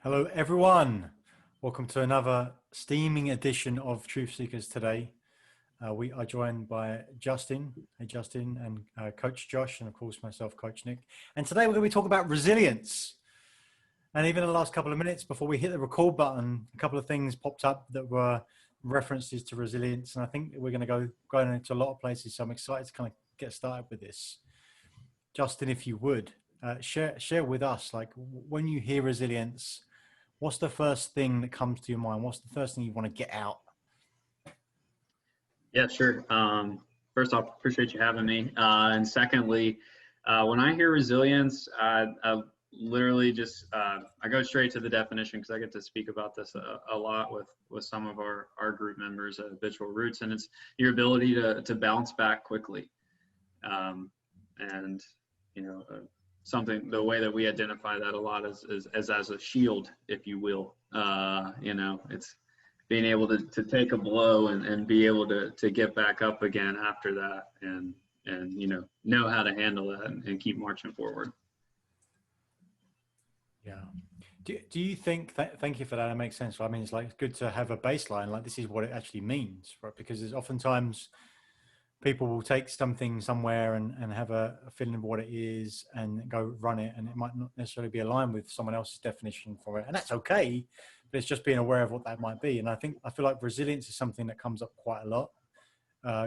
Hello, everyone. Welcome to another steaming edition of Truth Seekers today. We are joined by Justin, hey Justin, and Coach Josh, and of course myself, Coach Nick. And today we're going to be talking about resilience. And even in the last couple of minutes before we hit the record button, a couple of things popped up that were references to resilience. And I think we're going to go into a lot of places. So I'm excited to kind of get started with this. Justin, if you would, share with us, like when you hear resilience, what's the first thing that comes to your mind? What's the first thing you want to get out? Yeah, sure. First off, appreciate you having me. And secondly, when I hear resilience, I literally just I go straight to the definition because I get to speak about this a lot with some of our group members at Habitual Roots, and it's your ability to bounce back quickly. And you know, something the way that we identify that a lot is as a shield, if you will. It's being able to take a blow and be able to get back up again after that and know how to handle that and keep marching forward. Yeah. Do you think thank you for that. That makes sense. I mean, it's like good to have a baseline, like this is what it actually means, right? Because there's oftentimes people will take something somewhere and have a feeling of what it is and go run it, and it might not necessarily be aligned with someone else's definition for it, and that's okay, but it's just being aware of what that might be. And I feel like resilience is something that comes up quite a lot,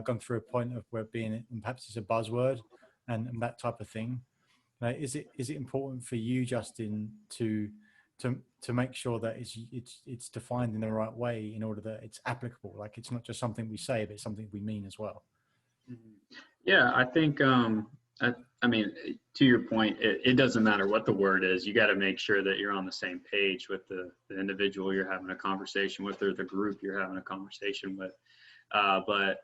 gone through a point of where being, and perhaps it's a buzzword and that type of thing. Is it important for you, Justin, to make sure that it's defined in the right way in order that it's applicable? Like it's not just something we say, but it's something we mean as well. Yeah, I think, I mean, to your point, it doesn't matter what the word is. You got to make sure that you're on the same page with the individual you're having a conversation with or the group you're having a conversation with. But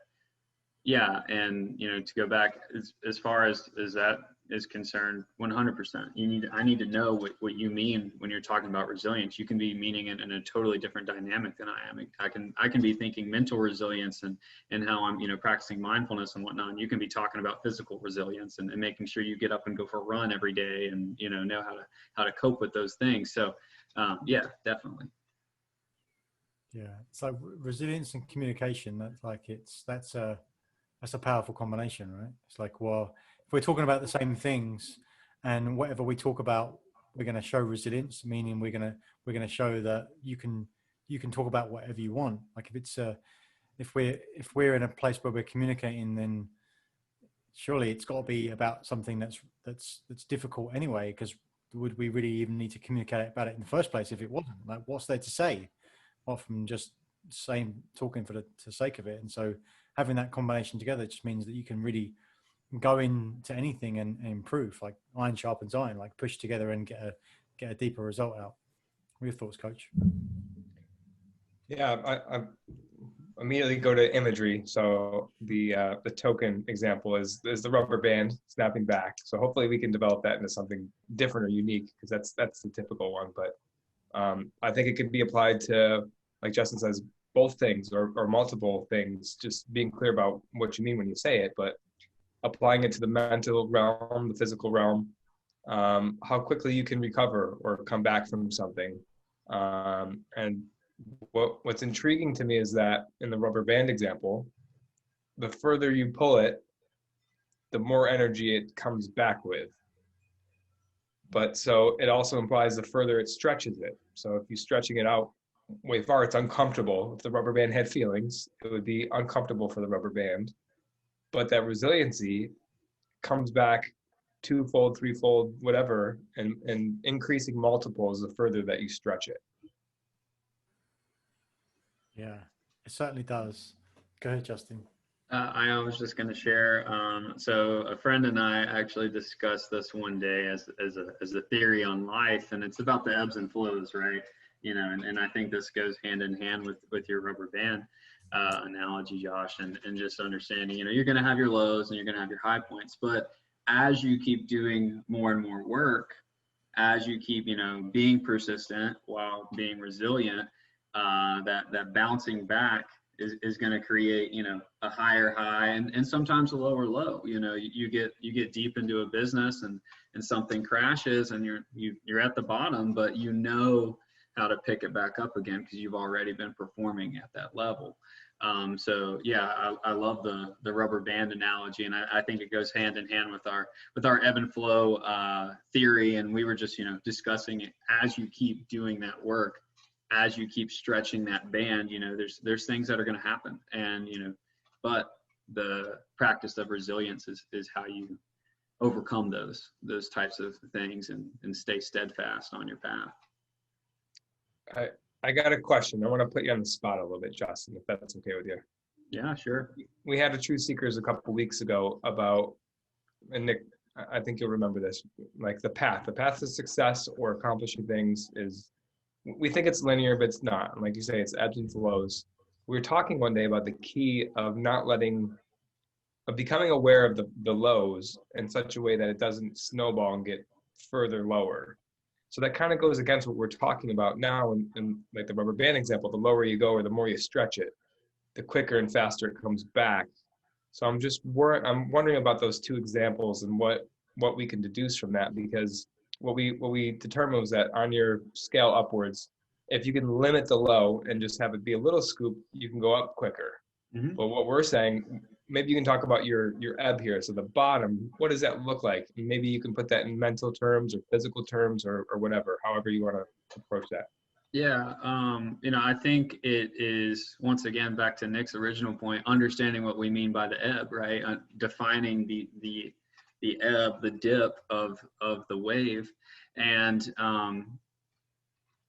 yeah, and to go back as far as that is concerned, 100%. I need to know what you mean when you're talking about resilience. You can be meaning it in a totally different dynamic than I am. I can be thinking mental resilience and how I'm practicing mindfulness and whatnot. And you can be talking about physical resilience and making sure you get up and go for a run every day and know how to cope with those things. So yeah, definitely. Yeah, so resilience and communication. That's a powerful combination, right? It's like, well, if we're talking about the same things, and whatever we talk about, we're going to show resilience, meaning we're going to show that you can talk about whatever you want. Like if we're in a place where we're communicating, then surely it's got to be about something that's difficult anyway. Because would we really even need to communicate about it in the first place if it wasn't? Like, what's there to say? Apart from just talking for the sake of it. And so having that combination together just means that you can really go into anything and improve, like iron sharpens iron, like push together and get a deeper result out. What are your thoughts, Coach? Yeah, I immediately go to imagery. So the token example is the rubber band snapping back. So hopefully we can develop that into something different or unique, because that's the typical one. But I think it could be applied to, like Justin says, both things or multiple things, just being clear about what you mean when you say it, but applying it to the mental realm, the physical realm, how quickly you can recover or come back from something. And what's intriguing to me is that in the rubber band example, the further you pull it, the more energy it comes back with. But so it also implies the further it stretches it. So if you're stretching it out way far, it's uncomfortable. If the rubber band had feelings, it would be uncomfortable for the rubber band. But that resiliency comes back twofold, threefold, whatever, and increasing multiples the further that you stretch it. Yeah, it certainly does. Go ahead, Justin. I was just going to share. So a friend and I actually discussed this one day as a theory on life, and it's about the ebbs and flows, right? And I think this goes hand in hand with your rubber band analogy, Josh, and just understanding, you're going to have your lows and you're going to have your high points, but as you keep doing more and more work, as you keep, being persistent while being resilient, that bouncing back is going to create, a higher high and sometimes a lower low. You get deep into a business and something crashes and you're at the bottom, but how to pick it back up again because you've already been performing at that level. So yeah, I love the rubber band analogy, and I think it goes hand in hand with our ebb and flow theory. And we were just discussing it, as you keep doing that work, as you keep stretching that band, there's things that are going to happen, and but the practice of resilience is how you overcome those types of things and stay steadfast on your path. I got a question. I want to put you on the spot a little bit, Justin, if that's okay with you. Yeah, sure. We had a Truth Seekers a couple of weeks ago about, and Nick, I think you'll remember this, like the path to success or accomplishing things is, we think it's linear, but it's not. And like you say, it's ebbs and flows. We were talking one day about the key of becoming aware of the lows in such a way that it doesn't snowball and get further lower. So that kind of goes against what we're talking about now. And like the rubber band example, the lower you go or the more you stretch it, the quicker and faster it comes back. So I'm wondering about those two examples and what we can deduce from that, because what we determined was that on your scale upwards, if you can limit the low and just have it be a little scoop, you can go up quicker. Mm-hmm. But what we're saying, maybe you can talk about your ebb here. So the bottom, what does that look like? Maybe you can put that in mental terms or physical terms or whatever, however you want to approach that. Yeah, I think it is, once again, back to Nick's original point, understanding what we mean by the ebb, right? Defining the ebb, the dip of the wave. And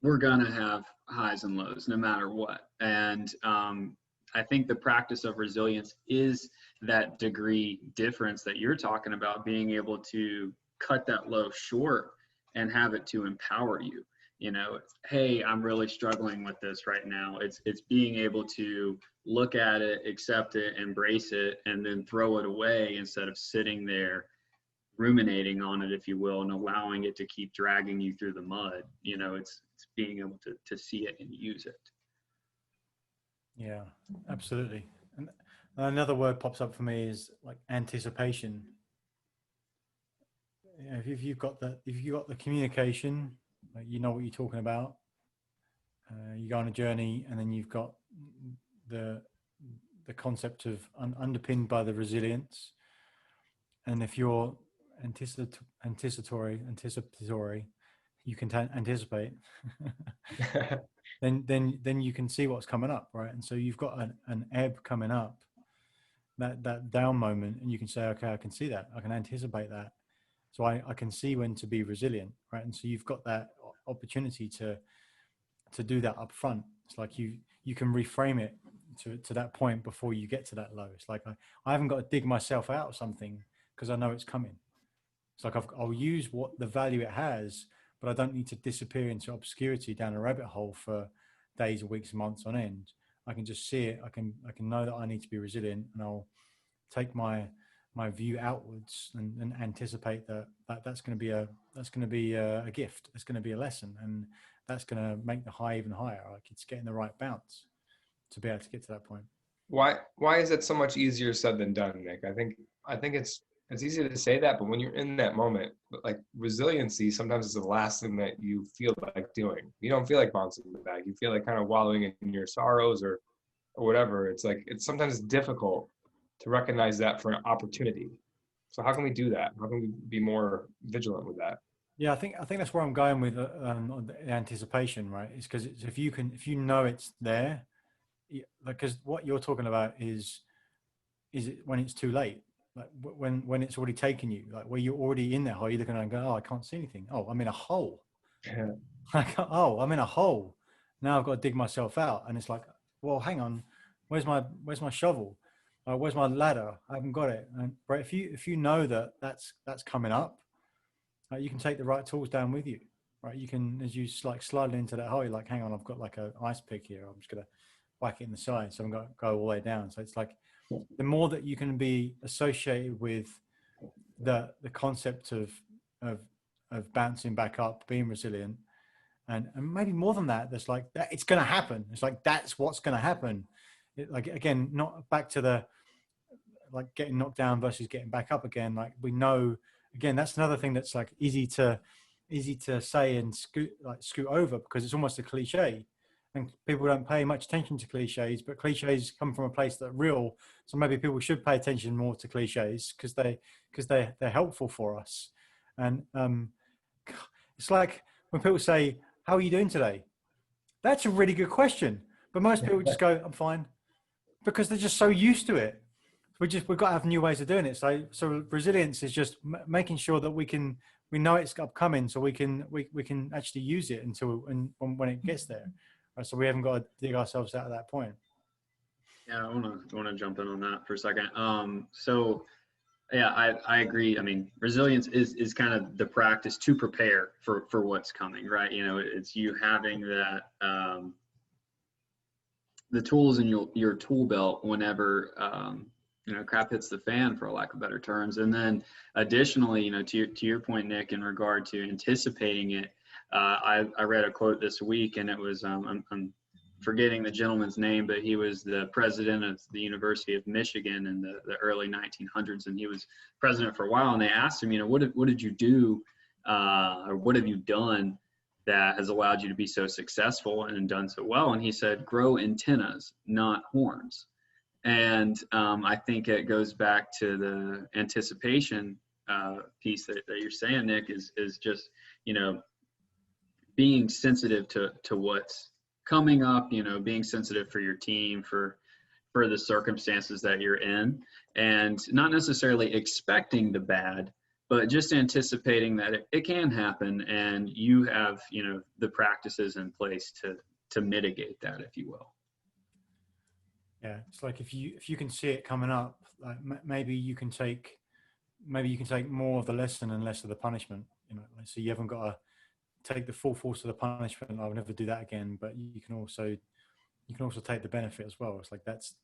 we're gonna have highs and lows no matter what. And I think the practice of resilience is that degree difference that you're talking about, being able to cut that low short and have it to empower you. Hey, I'm really struggling with this right now. It's being able to look at it, accept it, embrace it, and then throw it away instead of sitting there ruminating on it, if you will, and allowing it to keep dragging you through the mud. It's being able to see it and use it. Yeah, absolutely. And another word pops up for me is like anticipation. If you've got the communication, like you know what you're talking about. You go on a journey, and then you've got the concept of underpinned by the resilience. And if you're anticipatory, you can anticipate. then you can see what's coming up, right? And so you've got an ebb coming up, that down moment, and you can say, okay, I can see that, I can anticipate that, so I can see when to be resilient, right? And so you've got that opportunity to do that up front. It's like you can reframe it to that point before you get to that low. It's like I haven't got to dig myself out of something because I know it's coming. It's like I'll use what the value it has, but I don't need to disappear into obscurity down a rabbit hole for days, weeks, months on end. I can just see it. I can know that I need to be resilient, and I'll take my view outwards and anticipate that's going to be a gift. It's going to be a lesson, and that's going to make the high even higher. Like it's getting the right bounce to be able to get to that point. Why is it so much easier said than done, Nick? I think it's easy to say that, but when you're in that moment, like resiliency sometimes is the last thing that you feel like doing. You don't feel like bouncing back. You feel like kind of wallowing in your sorrows or whatever. It's like it's sometimes difficult to recognize that for an opportunity. So how can we do that? How can we be more vigilant with that? Yeah, I think that's where I'm going with on the anticipation, right? Is because if you know it's there, because what you're talking about is it when it's too late. Like when it's already taken you, like where you're already in that hole, you're looking at and go, oh, I can't see anything. Oh, I'm in a hole. Yeah. Oh, I'm in a hole. Now I've got to dig myself out. And it's like, well, hang on, where's my shovel? Where's my ladder? I haven't got it. And right, if you know that's coming up, you can take the right tools down with you. Right, you can, as you like slide into that hole, you're like, hang on, I've got like an ice pick here. I'm just gonna whack it in the side, so I'm gonna go all the way down. So it's like, the more that you can be associated with the concept of bouncing back up, being resilient, and maybe more than that, there's like that it's going to happen. It's like that's what's going to happen. Like again, not back to the like getting knocked down versus getting back up again. Like we know, again, that's another thing that's like easy to easy to say and scoot over because it's almost a cliche, and people don't pay much attention to cliches. But cliches come from a place that are real, so maybe people should pay attention more to cliches because they're helpful for us. And it's like when people say, "How are you doing today?" That's a really good question, but most people just go, "I'm fine," because they're just so used to it. We've got to have new ways of doing it. So resilience is just making sure that we know it's upcoming, so we can actually use it when it gets there. Right? So we haven't got to dig ourselves out of that point. Yeah, I want to jump in on that for a second. So yeah, I agree. I mean, resilience is kind of the practice to prepare for what's coming, right? You know, it's you having that the tools in your tool belt whenever you know, crap hits the fan, for lack of better terms. And then additionally, you know, to your point, Nick, in regard to anticipating it, I read a quote this week, and it was I'm forgetting the gentleman's name, but he was the president of the University of Michigan in the early 1900s, and he was president for a while. And they asked him, you know, what did you do, or what have you done that has allowed you to be so successful and done so well? And he said, grow antennas, not horns. And I think it goes back to the anticipation piece that you're saying, Nick, is just, you know, being sensitive to what's coming up, you know, being sensitive for your team, for the circumstances that you're in, and not necessarily expecting the bad, but just anticipating that it can happen, and you have, you know, the practices in place to mitigate that, if you will. Yeah, it's like if you can see it coming up, like maybe you can take more of the lesson and less of the punishment. You know, so you haven't got to take the full force of the punishment. I'll never do that again. But you can also take the benefit as well. It's like that's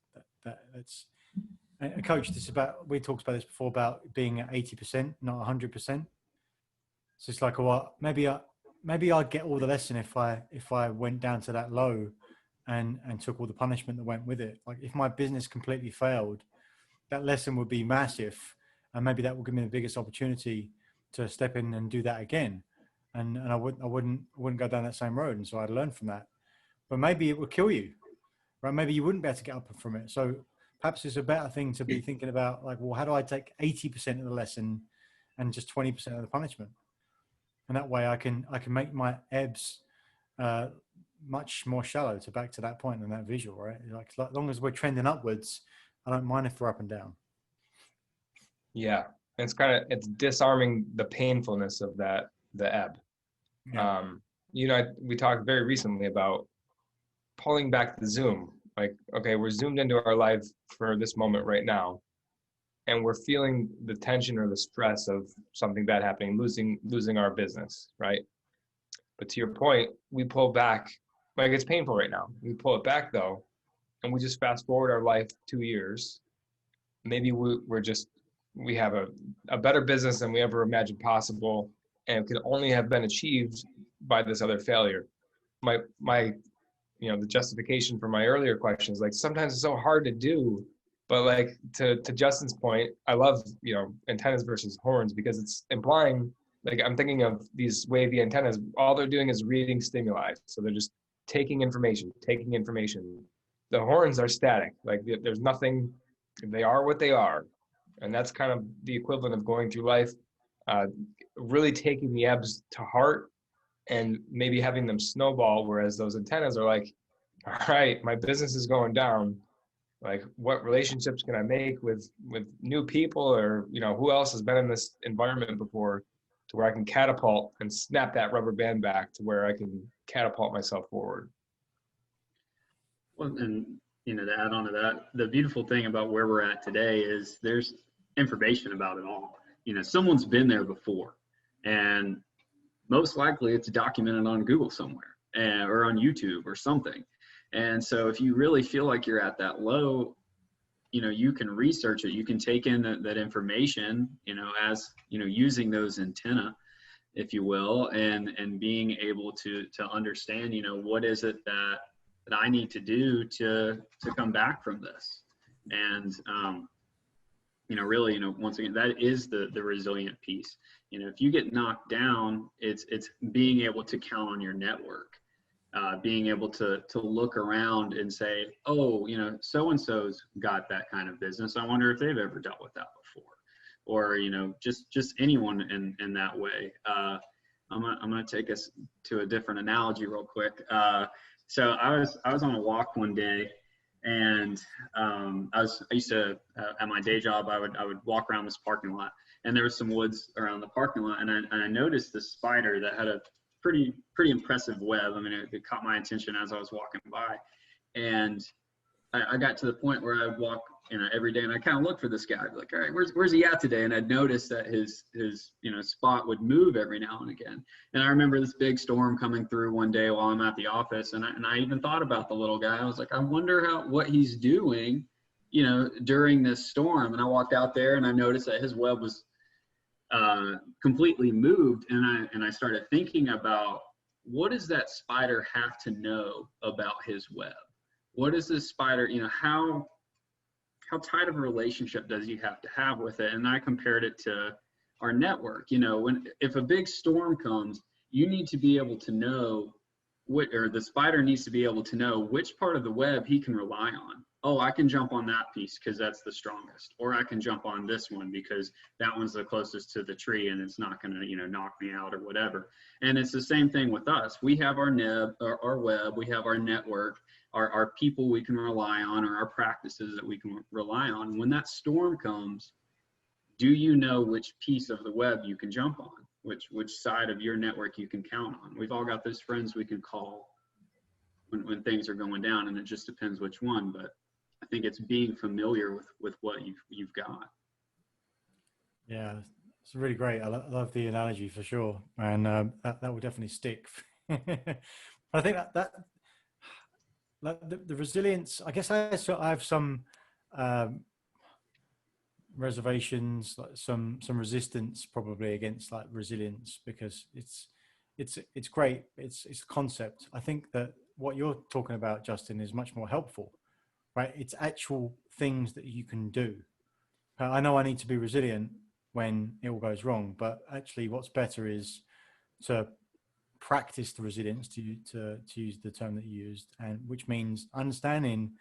and coach. This is about, we talked about this before, about being at 80%, not 100%. So it's like, well, maybe I'd get all the lesson if I went down to that low and took all the punishment that went with it. Like if my business completely failed, that lesson would be massive, and maybe that will give me the biggest opportunity to step in and do that again. And I wouldn't go down that same road, and so I'd learn from that. But maybe it would kill you, right? Maybe you wouldn't be able to get up from it. So perhaps it's a better thing to be thinking about, like, well, how do I take 80% of the lesson and just 20% of the punishment? And that way I can make my ebbs much more shallow, to back to that point and that visual, right? Like as long as we're trending upwards, I don't mind if we're up and down. Yeah, it's disarming the painfulness of the ebb. Yeah. You know, we talked very recently about pulling back the zoom. Like, okay, we're zoomed into our life for this moment right now, and we're feeling the tension or the stress of something bad happening, losing our business, right? But to your point, we pull back. Like, it's painful right now. We pull it back though, and we just fast forward our life 2 years. Maybe we have a better business than we ever imagined possible, and it could only have been achieved by this other failure. My you know, the justification for my earlier question is like, sometimes it's so hard to do, but like to Justin's point, I love, you know, antennas versus horns, because it's implying, like, I'm thinking of these wavy antennas, all they're doing is reading stimuli. So they're just taking information. The horns are static. Like there's nothing, they are what they are. And that's kind of the equivalent of going through life, really taking the ebbs to heart and maybe having them snowball, whereas those antennas are like, all right, my business is going down. Like, what relationships can I make with new people, or, you know, who else has been in this environment before, to where I can catapult and snap that rubber band back to where I can catapult myself forward. Well, and, you know, to add on to that, the beautiful thing about where we're at today is there's information about it all. You know, someone's been there before, and most likely it's documented on Google somewhere, or on YouTube or something. And so if you really feel like you're at that low, you know, you can research it. You can take in that information, you know, as, you know, using those antenna, if you will, and being able to understand, you know, what is it that I need to do to come back from this. And really, once again, that is the resilient piece. If you get knocked down, it's being able to count on your network, being able to look around and say, oh, so-and-so's got that kind of business. I wonder if they've ever dealt with that before, or, just anyone in that way. I'm going to take us to a different analogy real quick. So I was on a walk one day, and I used to at my day job, I would walk around this parking lot, and there was some woods around the parking lot, and I noticed this spider that had a pretty impressive web. I mean, it caught my attention as I was walking by, and I got to the point where I would walk, every day, and I kind of looked for this guy. I'd be like, all right, where's he at today? And I'd notice that his spot would move every now and again. And I remember this big storm coming through one day while I'm at the office, and I even thought about the little guy. I was like, I wonder what he's doing, during this storm. And I walked out there, and I noticed that his web was completely moved, and I started thinking about, what does that spider have to know about his web? What is this spider, how tight of a relationship does he have to have with it? And I compared it to our network. If a big storm comes, you need to be able to know or the spider needs to be able to know which part of the web he can rely on. Oh, I can jump on that piece because that's the strongest, or I can jump on this one because that one's the closest to the tree and it's not going to, knock me out or whatever. And it's the same thing with us. We have our our web, we have our network, our people we can rely on, or our practices that we can rely on. When that storm comes, do you know which piece of the web you can jump on, which side of your network you can count on? We've all got those friends we can call when things are going down, and it just depends which one. But I think it's being familiar with what you've got. Yeah, it's really great. I love the analogy for sure, and that will definitely stick. I think that the resilience, I guess I have some reservations, like some resistance probably against like resilience, because it's great. It's a concept. I think that what you're talking about, Justin, is much more helpful, right? It's actual things that you can do. I know I need to be resilient when it all goes wrong, but actually what's better is to practice the resilience, to use the term that you used, and which means understanding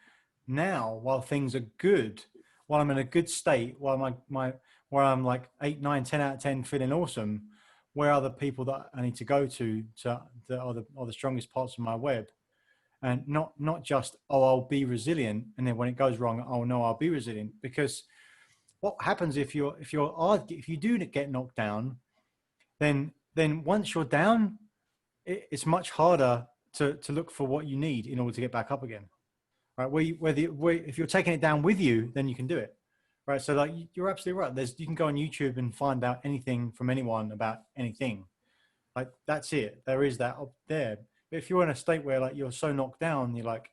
now, while things are good, while I'm in a good state, while where I'm like 8, 9, 10 out of 10 feeling awesome, where are the people that I need to go to that are the strongest parts of my web? And not just, oh, I'll be resilient, and then when it goes wrong, oh no, I'll be resilient. Because what happens if you do get knocked down, then once you're down, it's much harder to look for what you need in order to get back up again, right? If you're taking it down with you, then you can do it, right? So like, you're absolutely right. You can go on YouTube and find out anything from anyone about anything. Like, that's it. There is that up there. But if you're in a state where like you're so knocked down, you're like,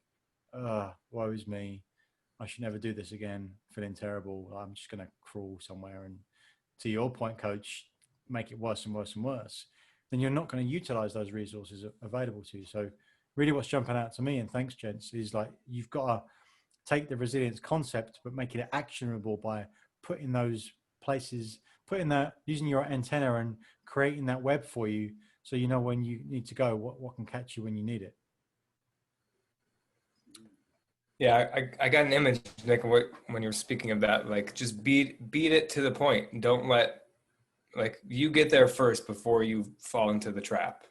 woe is me. I should never do this again. Feeling terrible. I'm just going to crawl somewhere. And to your point, coach, make it worse and worse and worse. Then you're not going to utilize those resources available to you. So really what's jumping out to me, and thanks, gents, is like, you've got to take the resilience concept, but make it actionable by putting those places, using your antenna and creating that web for you, so you know when you need to go, what can catch you when you need it. Yeah, I got an image, Nick, when you're speaking of that, like, just beat it to the point. Don't let, like, you get there first before you fall into the trap.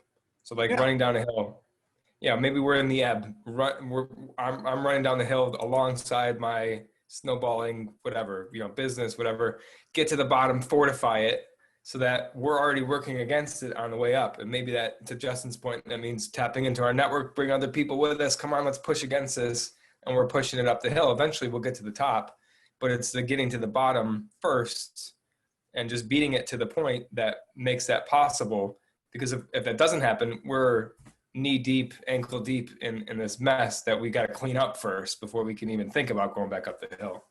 So like, running down a hill. Yeah, maybe we're in the ebb. I'm running down the hill alongside my snowballing, whatever, business, whatever. Get to the bottom, fortify it, so that we're already working against it on the way up. And maybe that, to Justin's point, that means tapping into our network, bring other people with us. Come on, let's push against this. And we're pushing it up the hill. Eventually we'll get to the top, but it's the getting to the bottom first and just beating it to the point that makes that possible. Because if that doesn't happen, we're knee deep, ankle deep in this mess that we got to clean up first before we can even think about going back up the hill.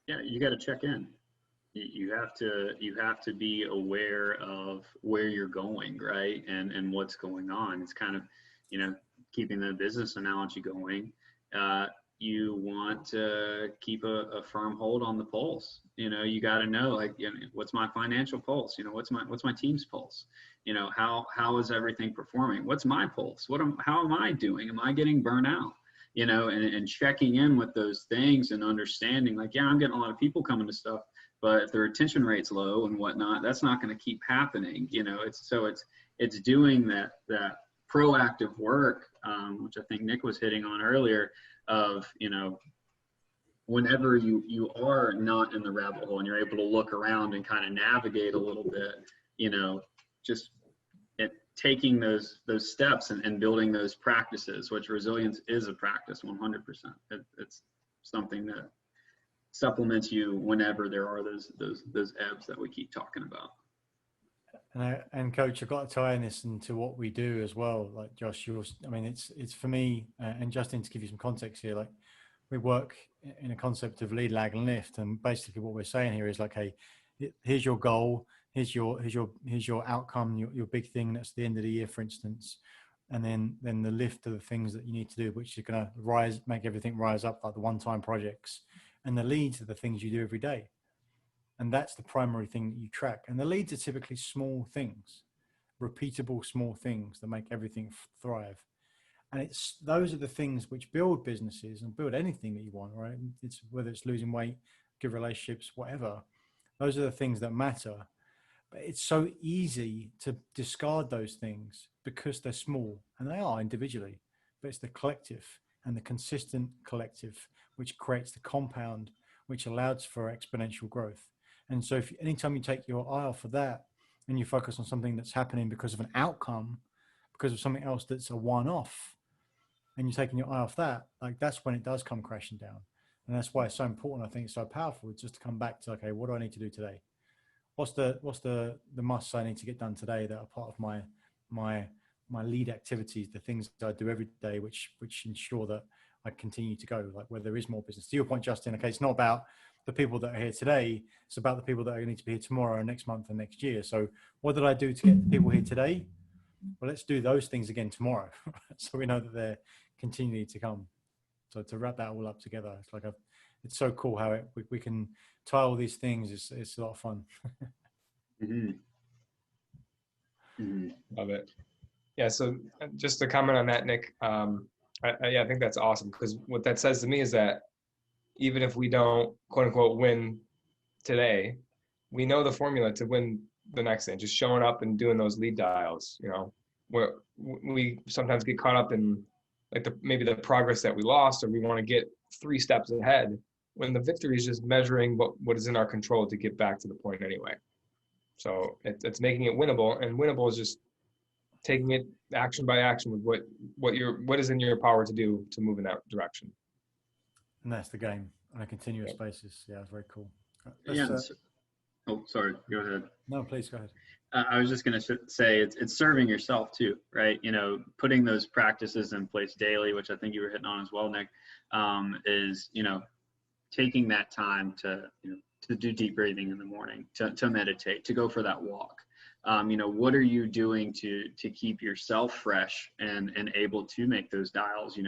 Yeah, you got to check in. You have to be aware of where you're going, right? And what's going on. It's kind of, keeping the business analogy going. you want to keep a firm hold on the pulse. You got to know, like, what's my financial pulse? What's my team's pulse? How is everything performing? What's my pulse? How am I doing? Am I getting burnt out? And checking in with those things and understanding, like, yeah, I'm getting a lot of people coming to stuff, but if the retention rate's low and whatnot, that's not going to keep happening. It's doing that proactive work, which I think Nick was hitting on earlier, of, whenever you are not in the rabbit hole and you're able to look around and kind of navigate a little bit, just taking those steps and building those practices, which resilience is a practice 100%. It's something that supplements you whenever there are those ebbs that we keep talking about. And coach, I've got to tie in this into what we do as well. Like Josh, it's for me, and Justin, to give you some context here, like we work in a concept of lead, lag, and lift. And basically what we're saying here is like, hey, here's your goal. Here's your outcome, your big thing. That's the end of the year, for instance. And then the lift of the things that you need to do, which is going to make everything rise up, like the one-time projects. And the leads are the things you do every day. And that's the primary thing that you track. And the leads are typically small things, repeatable small things that make everything thrive. And those are the things which build businesses and build anything that you want, right? It's whether it's losing weight, good relationships, whatever. Those are the things that matter. But it's so easy to discard those things because they're small, and they are individually, but it's the collective and the consistent collective which creates the compound, which allows for exponential growth. And so anytime you take your eye off of that and you focus on something that's happening because of an outcome, because of something else that's a one-off, and you're taking your eye off that, like that's when it does come crashing down. And that's why it's so important. I think it's so powerful just to come back to, okay, what do I need to do today? What's the musts I need to get done today that are part of my lead activities, the things that I do every day, which ensure that I continue to go, like where there is more business. To your point, Justin, okay, it's not about the people that are here today. It's about the people that are going to be here tomorrow, next month, and next year. So what did I do to get the people here today? Well, let's do those things again tomorrow. So we know that they're continuing to come. So to wrap that all up together, it's like it's so cool how we can tie all these things. It's a lot of fun. Mm-hmm. Mm-hmm. Love it. Yeah. So just to comment on that, Nick, I think that's awesome, because what that says to me is that even if we don't, quote unquote, win today, we know the formula to win the next thing. Just showing up and doing those lead dials, where we sometimes get caught up in like maybe the progress that we lost, or we want to get 3 steps ahead, when the victory is just measuring what is in our control to get back to the point anyway. So it's making it winnable, and winnable is just taking it action by action with what is in your power to do to move in that direction. And that's the game on a continuous basis. Yeah, very cool. Oh, sorry. Go ahead. No, please go ahead. I was just going to say it's serving yourself too, right? Putting those practices in place daily, which I think you were hitting on as well, Nick, is, taking that time to do deep breathing in the morning, to meditate, to go for that walk. What are you doing to keep yourself fresh and able to make those dials,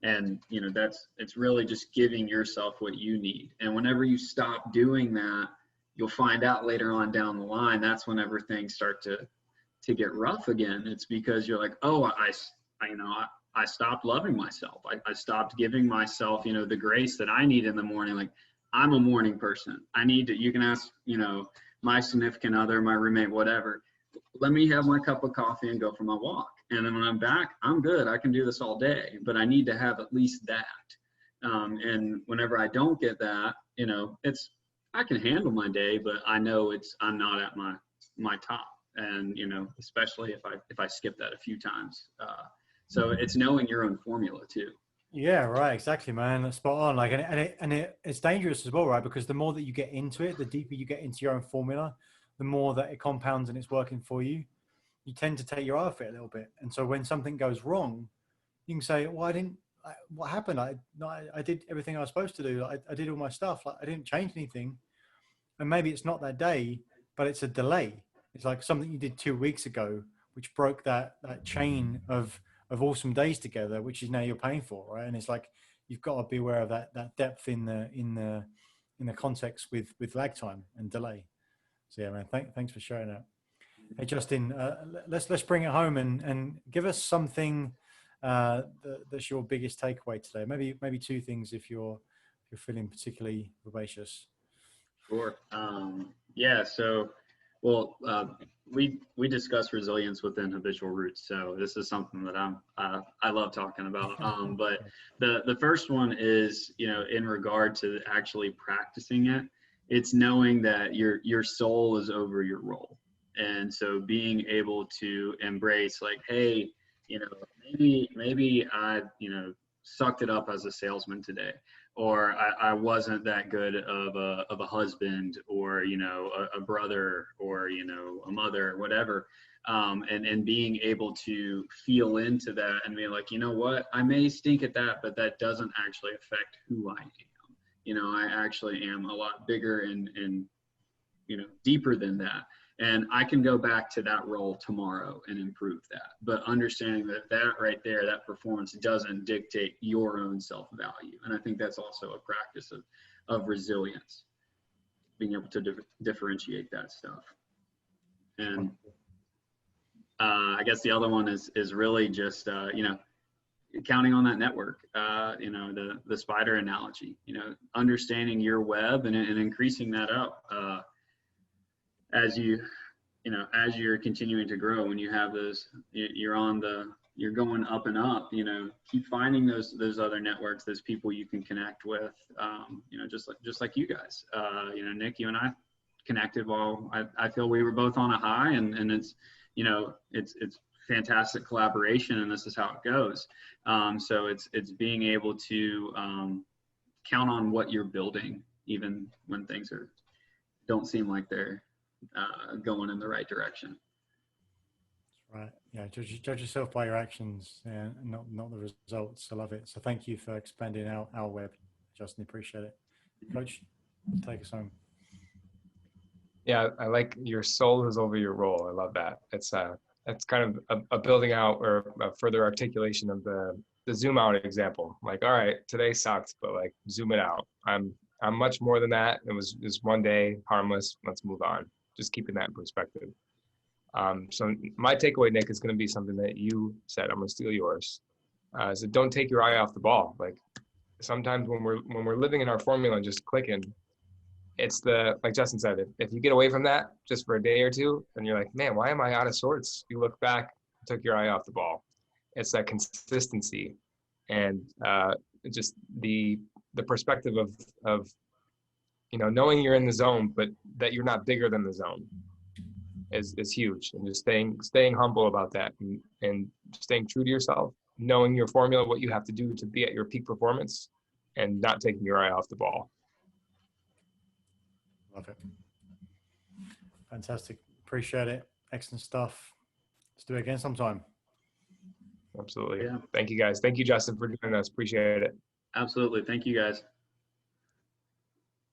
and, it's really just giving yourself what you need. And whenever you stop doing that, you'll find out later on down the line, that's whenever things start to get rough again. It's because you're like, oh, I stopped loving myself. I stopped giving myself, the grace that I need in the morning. Like, I'm a morning person. You can ask, my significant other, my roommate, whatever, let me have my cup of coffee and go for my walk. And then when I'm back, I'm good. I can do this all day, but I need to have at least that. And whenever I don't get that, I can handle my day, but I know I'm not at my top. And, especially if I skip that a few times. So it's knowing your own formula too. Yeah, right. Exactly, man. That's spot on. Like, it's dangerous as well, right? Because the more that you get into it, the deeper you get into your own formula, the more that it compounds and it's working for you. You tend to take your eye off it a little bit. And so when something goes wrong, you can say, well, what happened? I did everything I was supposed to do. I did all my stuff. Like, I didn't change anything. And maybe it's not that day, but it's a delay. It's like something you did 2 weeks ago, which broke that chain of awesome days together, which is now you're paying for, right? And it's like you've got to be aware of that depth in the context with lag time and delay. So yeah, man, thanks for sharing that. Hey Justin, let's bring it home and give us something that's your biggest takeaway today. Maybe two things if you're feeling particularly vivacious. Sure. Yeah. So, well, we discuss resilience within Habitual Roots. So this is something that I love talking about. But the first one is, in regard to actually practicing it, it's knowing that your soul is over your role. And so being able to embrace like, hey, maybe I, sucked it up as a salesman today, or I wasn't that good of a husband, or, a brother, or, a mother, whatever. And being able to feel into that and be like, you know what, I may stink at that, but that doesn't actually affect who I am. I actually am a lot bigger and deeper than that. And I can go back to that role tomorrow and improve that. But understanding that right there, that performance doesn't dictate your own self-value. And I think that's also a practice of resilience, being able to differentiate that stuff. And I guess the other one is really just, counting on that network, the spider analogy, understanding your web and increasing that up. As you're continuing to grow, when you have those, you're going up and up, keep finding those other networks, those people you can connect with, just like you guys, Nick, you and I connected while I feel we were both on a high, and it's fantastic collaboration, and this is how it goes. So it's being able to count on what you're building, even when things don't seem like they're going in the right direction. Right. Yeah. Judge yourself by your actions, and not the results. I love it. So thank you for expanding our web, Justin. Appreciate it. Coach, take us home. Yeah, I like your soul is over your role. I love that. It's kind of a building out or a further articulation of the zoom out example. Like, all right, today sucked, but like zoom it out. I'm much more than that. It was just one day, harmless. Let's move on. Just keeping that in perspective. So my takeaway, Nick, is going to be something that you said. I'm going to steal yours. So don't take your eye off the ball. Like sometimes when we're living in our formula and just clicking, it's like Justin said, if you get away from that just for a day or two, and you're like, man, why am I out of sorts? You look back, took your eye off the ball. It's that consistency and just the perspective of knowing you're in the zone, but that you're not bigger than the zone is huge. And just staying humble about that and staying true to yourself, knowing your formula, what you have to do to be at your peak performance, and not taking your eye off the ball. Love it. Fantastic. Appreciate it. Excellent stuff. Let's do it again sometime. Absolutely. Yeah. Thank you guys. Thank you, Justin, for joining us. Appreciate it. Absolutely. Thank you guys.